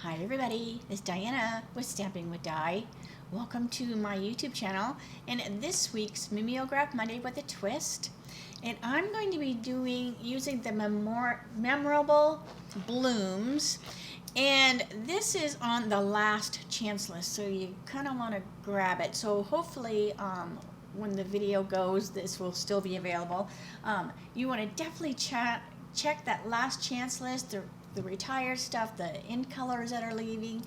Hi everybody, it's Diana with Stamping with Di. Welcome to my YouTube channel and this week's Mimeograph Monday with a Twist. And I'm going to be using the memorable blooms, and this is on the last chance list, so you kind of want to grab it. So hopefully when the video goes, this will still be available. You want to definitely check that last chance list, the retired stuff, the in colors that are leaving,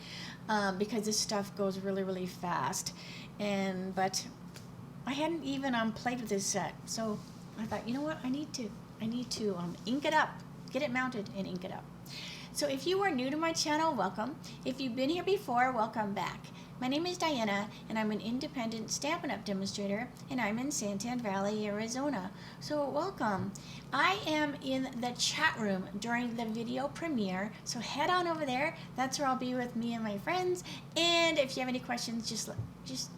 because this stuff goes really fast. But I hadn't even played with this set, so I thought, you know what, I need to ink it up, get it mounted and ink it up. So if you are new to my channel, welcome. If you've been here before, welcome back. My name is Diana, and I'm an independent Stampin' Up! Demonstrator, and I'm in Santan Valley, Arizona. So welcome. I am in the chat room during the video premiere, so head on over there. That's where I'll be with me and my friends. And if you have any questions, just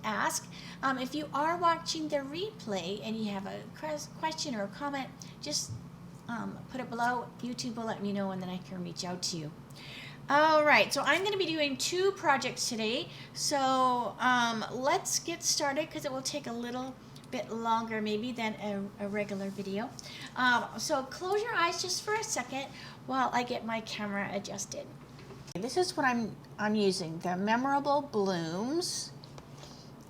ask. If you are watching the replay and you have a question or a comment, just put it below. YouTube will let me know, and then I can reach out to you. Alright, so I'm going to be doing two projects today, so let's get started because it will take a little bit longer maybe than a regular video. So close your eyes just for a second while I get my camera adjusted. This is what I'm using, the Memorable Blooms,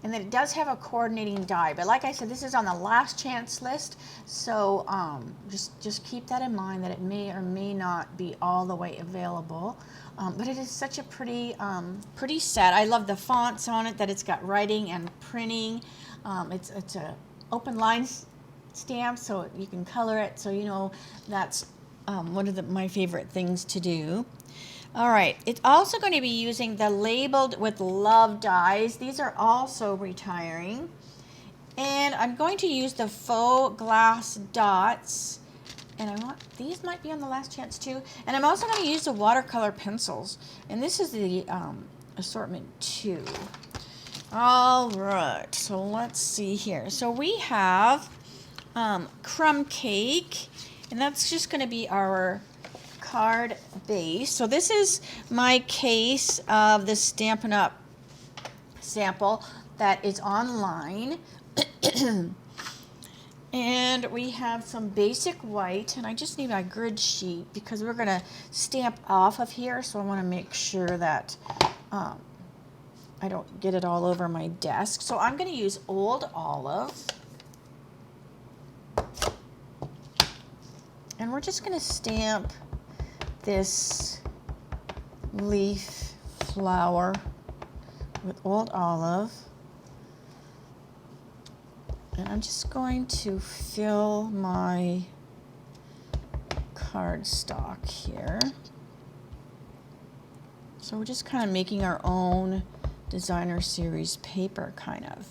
and then it does have a coordinating die, but like I said, this is on the last chance list, so just keep that in mind that it may or may not be all the way available. But it is such a pretty set. I love the fonts on it, that it's got writing and printing. It's a open line stamp, so you can color it, so you know that's one of my favorite things to do. Alright, it's also going to be using the Labeled with Love dies. These are also retiring. And I'm going to use the faux glass dots. And these might be on the last chance too. And I'm also going to use the watercolor pencils. And this is the assortment 2. Alright, so let's see here. So we have crumb cake. And that's just going to be our card base. So this is my case of the Stampin' Up! Sample that is online. And we have some basic white, and I just need my grid sheet because we're going to stamp off of here, so I want to make sure that I don't get it all over my desk. So I'm going to use Old Olive. And we're just going to stamp this leaf flower with Old Olive. And I'm just going to fill my cardstock here. So we're just kind of making our own designer series paper, kind of.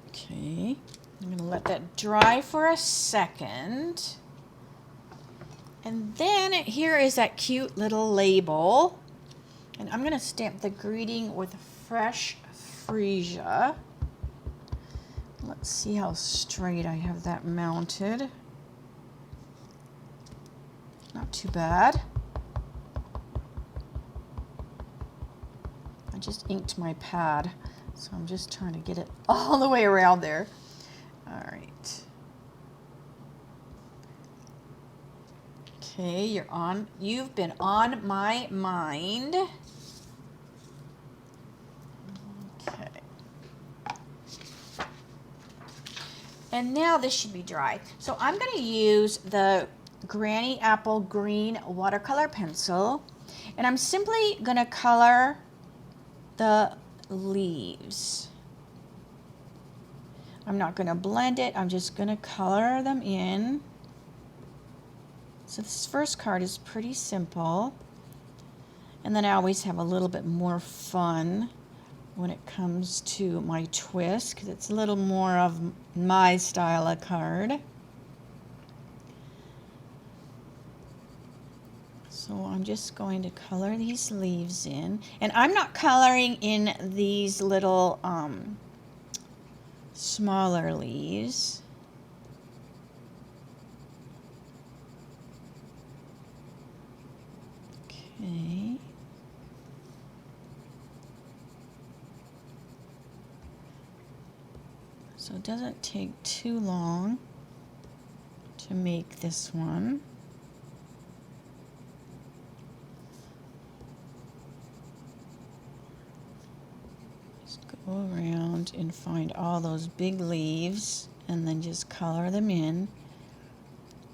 Okay, I'm going to let that dry for a second. And then here is that cute little label. And I'm going to stamp the greeting with Fresh Freesia. Let's see how straight I have that mounted. Not too bad. I just inked my pad, so I'm just trying to get it all the way around there. All right. Okay, you've been on my mind. Okay. And now this should be dry. So I'm going to use the Granny Apple Green watercolor pencil, and I'm simply going to color the leaves. I'm not going to blend it, I'm just going to color them in. So this first card is pretty simple, and then I always have a little bit more fun when it comes to my twist, because it's a little more of my style of card. So I'm just going to color these leaves in, and I'm not coloring in these little smaller leaves. So it doesn't take too long to make this one. Just go around and find all those big leaves and then just color them in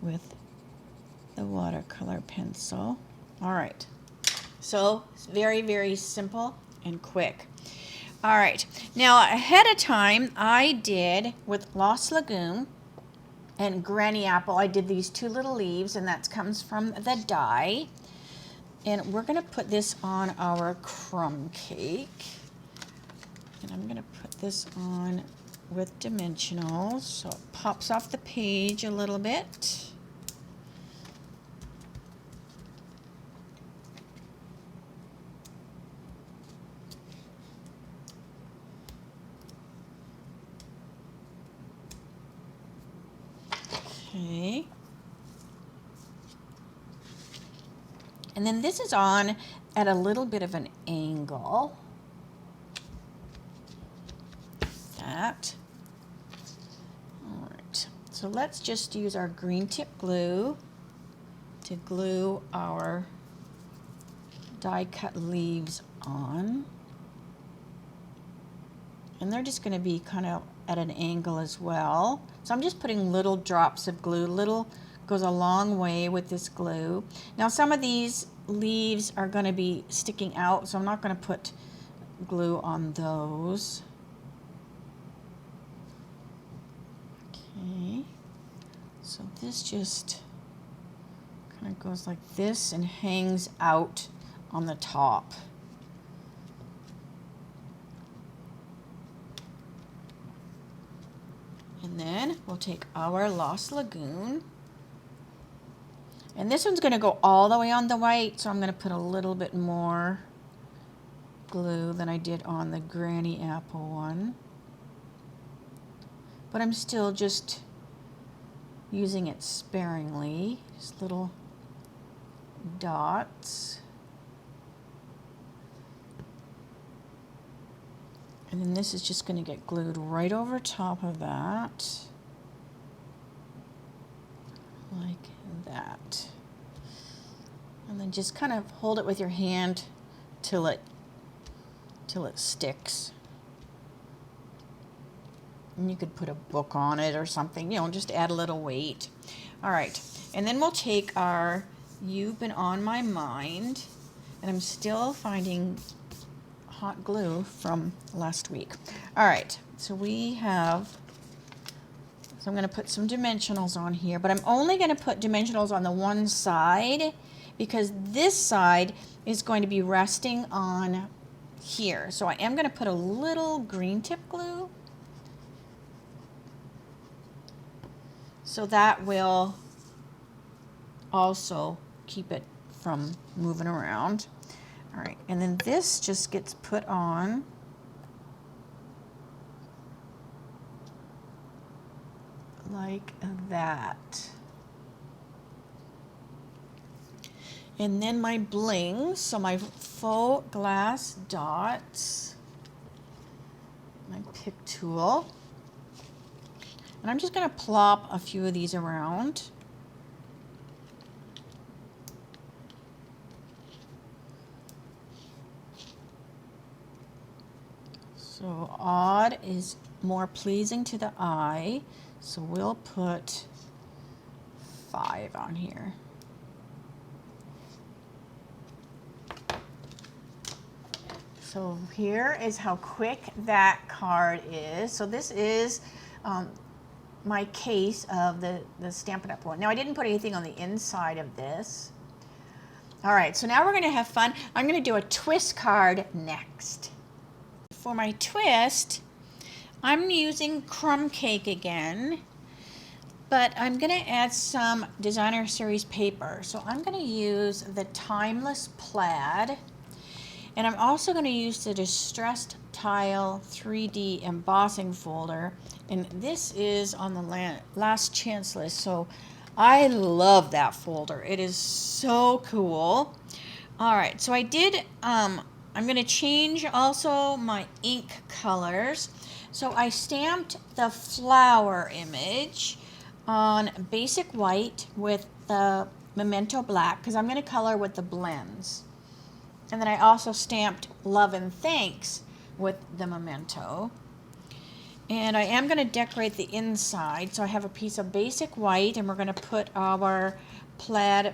with the watercolor pencil. All right, so it's very, very simple and quick. All right, now ahead of time I did with Lost Lagoon and Granny Apple, I did these two little leaves, and that comes from the die. And we're gonna put this on our crumb cake. And I'm gonna put this on with dimensionals so it pops off the page a little bit. Okay. And then this is on at a little bit of an angle. That. All right. So let's just use our green tip glue to glue our die cut leaves on. And they're just going to be kind of at an angle as well. So I'm just putting little drops of glue. Little goes a long way with this glue. Now some of these leaves are going to be sticking out, so I'm not going to put glue on those. Okay, so this just kind of goes like this and hangs out on the top. And then we'll take our Lost Lagoon. And this one's going to go all the way on the white, so I'm going to put a little bit more glue than I did on the Granny Apple one. But I'm still just using it sparingly, just little dots. And then this is just going to get glued right over top of that, like that. And then just kind of hold it with your hand till it sticks. And you could put a book on it or something, you know, just add a little weight. All right, and then we'll take our You've Been On My Mind, and I'm still finding hot glue from last week. All right, so I'm going to put some dimensionals on here, but I'm only going to put dimensionals on the one side because this side is going to be resting on here. So I am going to put a little green tip glue so that will also keep it from moving around. All right, and then this just gets put on like that. And then my bling, so my faux glass dots, my pick tool. And I'm just going to plop a few of these around. So odd is more pleasing to the eye, so we'll put 5 on here. So here is how quick that card is. So this is my case of the Stampin' Up one. Now I didn't put anything on the inside of this. All right, so now we're going to have fun. I'm going to do a twist card next. For my twist, I'm using crumb cake again, but I'm going to add some designer series paper. So I'm going to use the Timeless Plaid, and I'm also going to use the Distressed Tile 3D embossing folder, and this is on the last chance list, so I love that folder. It is so cool. All right, so I did I'm going to change also my ink colors. So I stamped the flower image on basic white with the Memento black because I'm going to color with the blends. And then I also stamped Love and Thanks with the Memento. And I am going to decorate the inside. So I have a piece of basic white, and we're going to put our plaid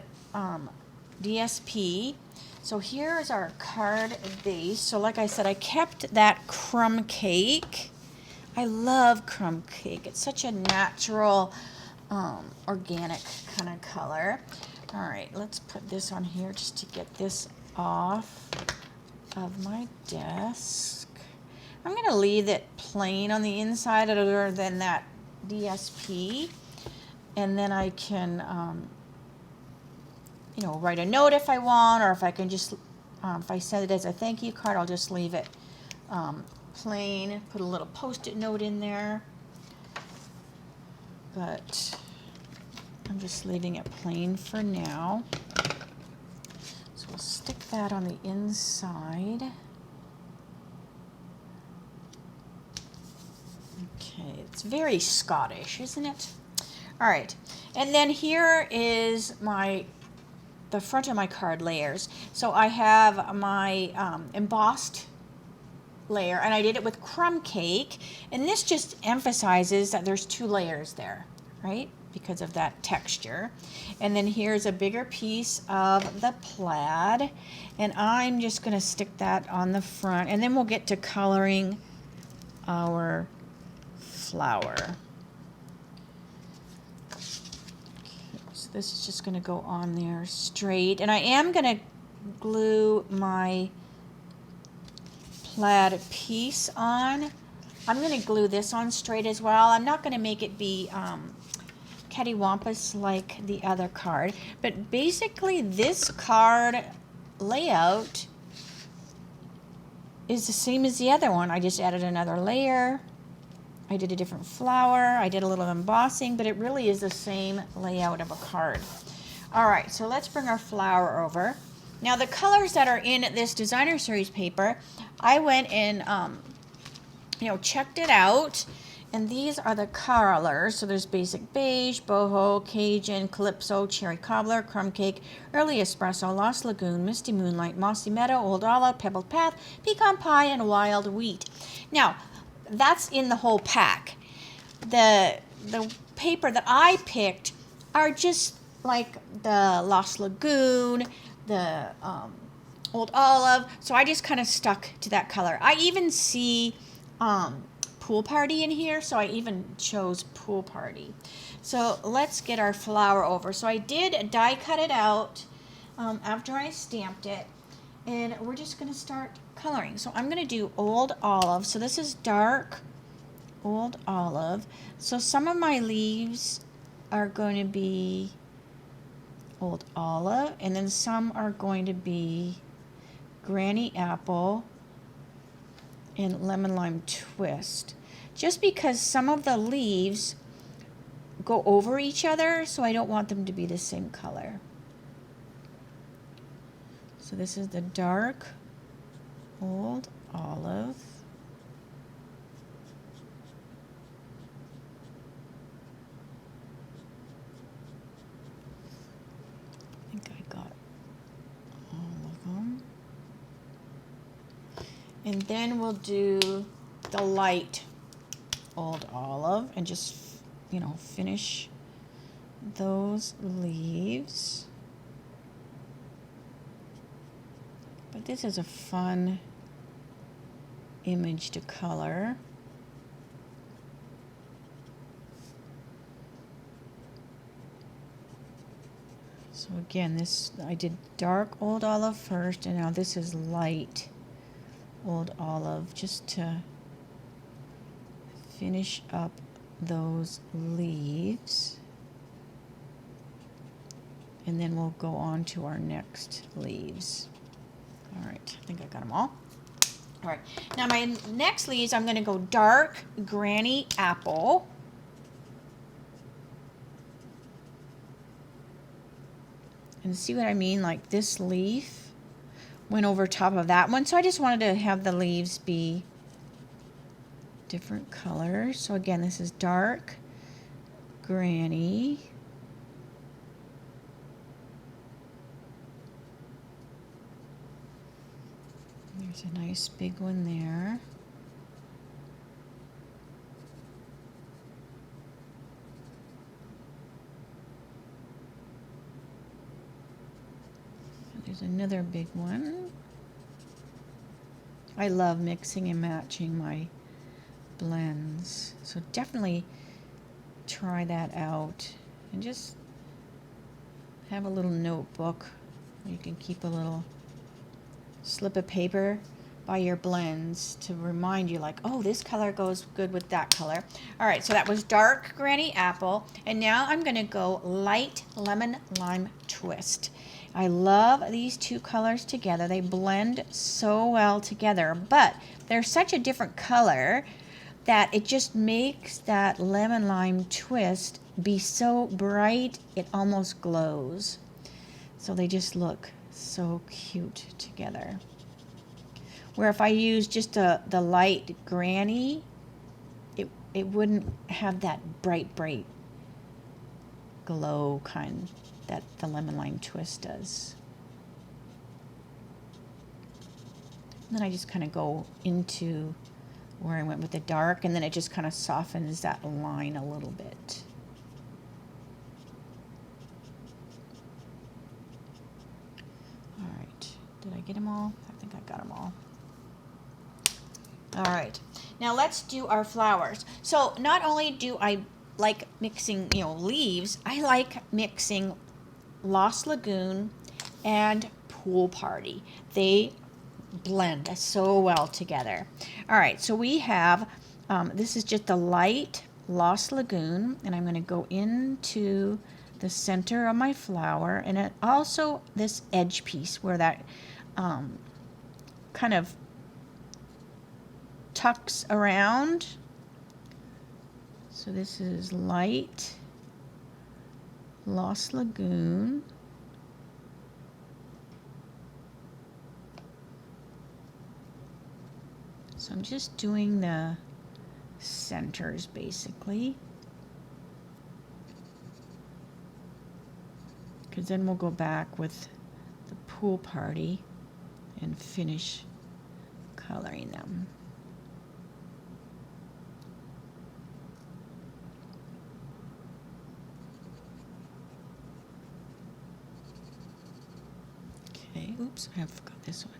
DSP. So here's our card base. So like I said, I kept that crumb cake. I love crumb cake. It's such a natural, organic kind of color. All right, let's put this on here just to get this off of my desk. I'm going to leave it plain on the inside other than that DSP. And then I can, you know, write a note if I want, or if I can just, if I send it as a thank you card, I'll just leave it plain, put a little post-it note in there. But I'm just leaving it plain for now. So we'll stick that on the inside. Okay, it's very Scottish, isn't it? All right, and then here is the front of my card layers. So I have my embossed layer, and I did it with crumb cake, and this just emphasizes that there's 2 layers there, right? Because of that texture. And then here's a bigger piece of the plaid, and I'm just going to stick that on the front, and then we'll get to coloring our flower. So this is just going to go on there straight, and I am going to glue my plaid piece on. I'm going to glue this on straight as well. I'm not going to make it be cattywampus like the other card, but basically this card layout is the same as the other one. I just added another layer. I did a different flower. I did a little embossing, but it really is the same layout of a card. All right, so let's bring our flower over. Now the colors that are in this designer series paper, I went and you know, checked it out, and these are the colors. So there's basic beige, boho, Cajun, calypso, cherry cobbler, crumb cake, early espresso, lost lagoon, misty moonlight, mossy meadow, old olive, pebbled path, pecan pie, and wild wheat. Now that's in the whole pack. The paper that I picked are just like the lost lagoon, the old olive, so I just kind of stuck to that color. I even see pool party in here, so I even chose pool party. So let's get our flower over. So I did die cut it out after I stamped it, and we're just going to start coloring. So I'm going to do old olive. So this is dark old olive. So some of my leaves are going to be old olive, and then some are going to be granny apple and lemon lime twist, just because some of the leaves go over each other, so I don't want them to be the same color. So this is the dark old olive. I think I got all of them. And then we'll do the light old olive and just, you know, finish those leaves. But this is a fun image to color. So again, this, I did dark old olive first, and now this is light old olive, just to finish up those leaves. And then we'll go on to our next leaves. All right, I think I got them all. All right, now my next leaves, I'm going to go dark granny apple. And see what I mean? Like this leaf went over top of that one. So I just wanted to have the leaves be different colors. So again, this is dark Granny. There's a nice big one there. And there's another big one. I love mixing and matching my blends. So definitely try that out. And just have a little notebook where you can keep a little slip of paper by your blends to remind you, like, oh, this color goes good with that color. All right, so that was dark Granny Apple, and now I'm gonna go light Lemon Lime Twist. I love these two colors together. They blend so well together, but they're such a different color that it just makes that Lemon Lime Twist be so bright it almost glows. So they just look so cute together. Where if I use just the light Granny, it wouldn't have that bright glow kind that the Lemon Lime Twist does. And then I just kind of go into where I went with the dark, and then it just kind of softens that line a little bit. Did I get them all? I think I got them all. All right, now let's do our flowers. So not only do I like mixing, leaves, I like mixing Lost Lagoon and Pool Party. They blend so well together. All right, so we have, this is just the light Lost Lagoon, and I'm going to go into the center of my flower, and it also this edge piece where that kind of tucks around. So this is light Lost Lagoon. So I'm just doing the centers basically, because then we'll go back with the Pool Party and finish coloring them. Okay, oops, I forgot this one.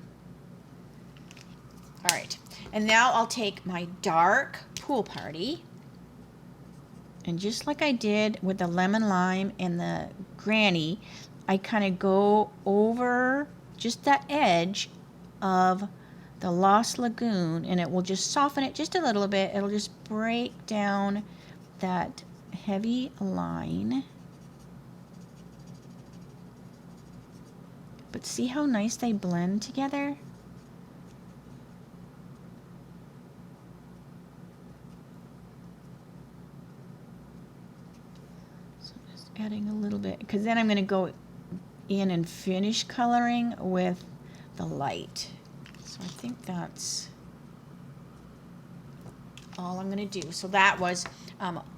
All right, and now I'll take my dark Pool Party, and just like I did with the Lemon Lime and the Granny, I kind of go over just that edge of the Lost Lagoon, and it will just soften it just a little bit. It'll just break down that heavy line. But see how nice they blend together? So I'm just adding a little bit, because then I'm going to go in and finish coloring with the light. So I think that's all I'm going to do. So that was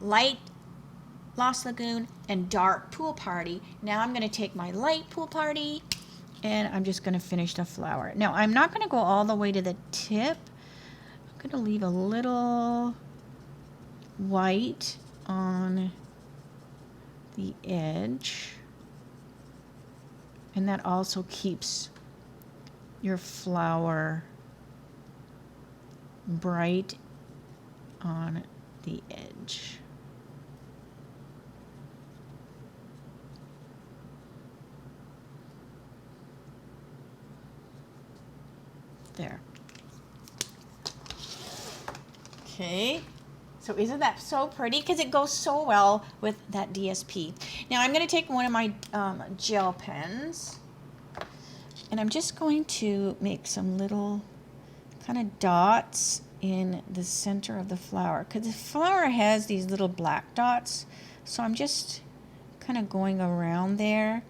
light Lost Lagoon and dark Pool Party. Now I'm going to take my light Pool Party and I'm just going to finish the flower. Now I'm not going to go all the way to the tip. I'm going to leave a little white on the edge. And that also keeps your flower bright on the edge. There. Okay. So isn't that so pretty? Because it goes so well with that DSP. Now I'm going to take one of my gel pens, and I'm just going to make some little kind of dots in the center of the flower, because the flower has these little black dots. So I'm just kind of going around there,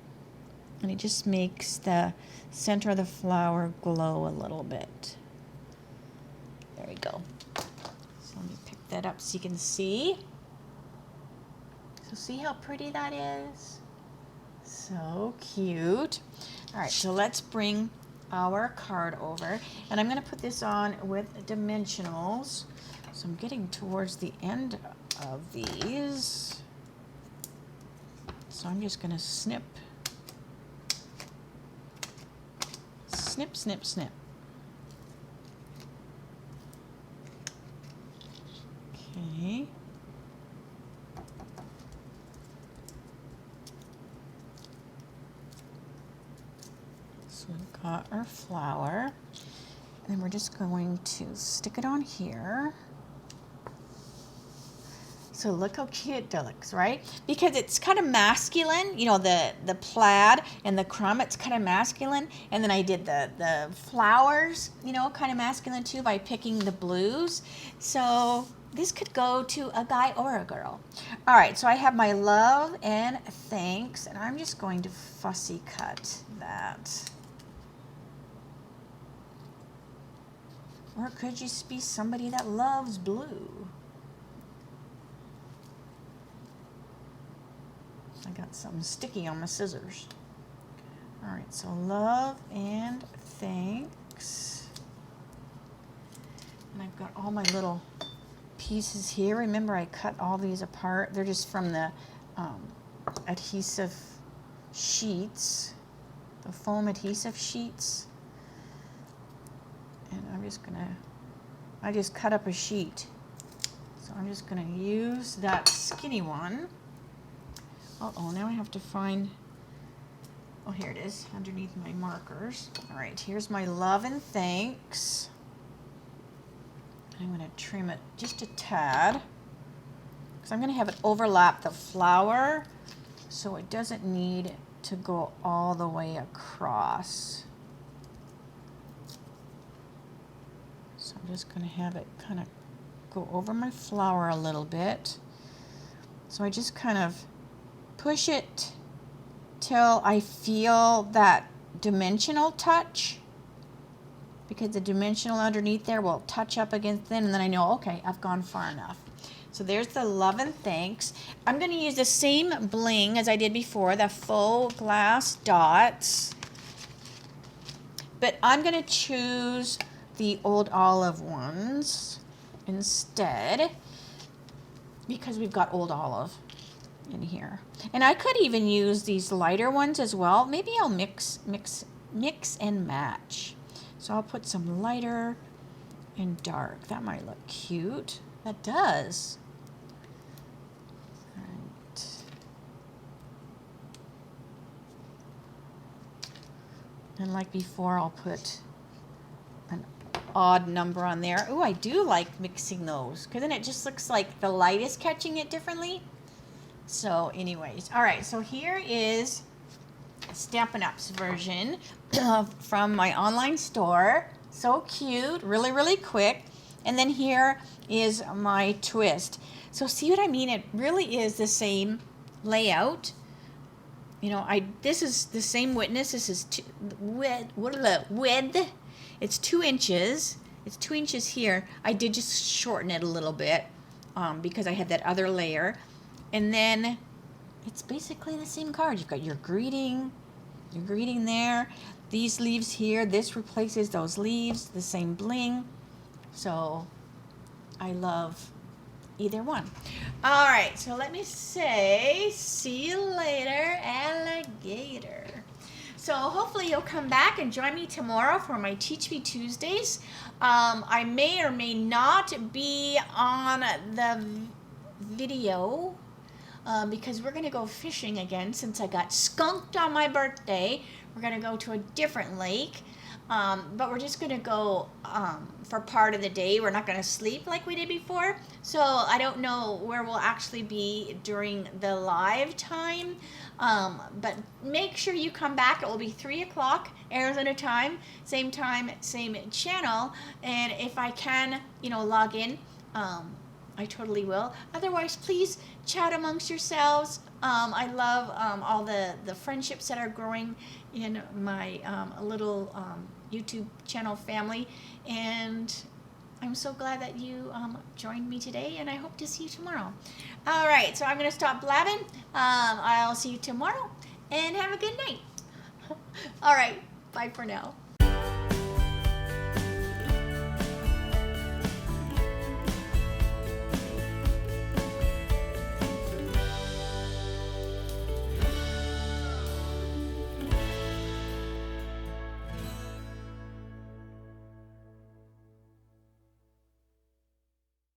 and it just makes the center of the flower glow a little bit. There we go. So let me that up so you can see. So see how pretty that is? So cute. All right, so let's bring our card over. And I'm going to put this on with dimensionals. So I'm getting towards the end of these. So I'm just going to snip. Snip, snip, snip. Okay. So we've got our flower. And then we're just going to stick it on here. So look how cute that looks, right? Because it's kind of masculine, you know, the plaid and the crumb, it's kind of masculine. And then I did the flowers, you know, kind of masculine too by picking the blues. So this could go to a guy or a girl. All right, so I have my love and thanks, and I'm just going to fussy cut that. Or it could just be somebody that loves blue. I got something sticky on my scissors. All right, so love and thanks. And I've got all my little pieces here. Remember, I cut all these apart. They're just from the adhesive sheets, the foam adhesive sheets. And I just cut up a sheet. So I'm just gonna use that skinny one. Uh-oh, now I have to find, oh, here it is, underneath my markers. All right, here's my love and thanks. I'm going to trim it just a tad, because I'm going to have it overlap the flower, so it doesn't need to go all the way across. So I'm just going to have it kind of go over my flower a little bit. So I just kind of push it till I feel that dimensional touch, because the dimensional underneath there will touch up against it, and then I know, okay, I've gone far enough. So there's the love and thanks. I'm going to use the same bling as I did before, the faux glass dots, but I'm going to choose the old olive ones instead, because we've got old olive in here. And I could even use these lighter ones as well. Maybe I'll mix and match. So I'll put some lighter and dark. That might look cute. That does. All right. And like before, I'll put an odd number on there. Oh, I do like mixing those, because then it just looks like the light is catching it differently. So anyways, all right, so here is Stampin' Up's version from my online store. So cute, really, really quick. And then here is my twist. So see what I mean? It really is the same layout. You know, this is the same witness. This is width. It's 2 inches. It's 2 inches here. I did just shorten it a little bit because I had that other layer. And then it's basically the same card. You've got your greeting there. These leaves here, this replaces those leaves, the same bling. So I love either one. All right, so let me say, see you later, alligator. So hopefully you'll come back and join me tomorrow for my Teach Me Tuesdays. I may or may not be on the video because we're going to go fishing again since I got skunked on my birthday. We're going to go to a different lake, but we're just going to go for part of the day. We're not going to sleep like we did before, so I don't know where we'll actually be during the live time, but make sure you come back. It will be 3 o'clock Arizona time, same channel, and if I can, log in, I totally will. Otherwise, please chat amongst yourselves. I love all the friendships that are growing in my little YouTube channel family. And I'm so glad that you joined me today, and I hope to see you tomorrow. All right, so I'm going to stop blabbing. I'll see you tomorrow, and have a good night. All right, bye for now.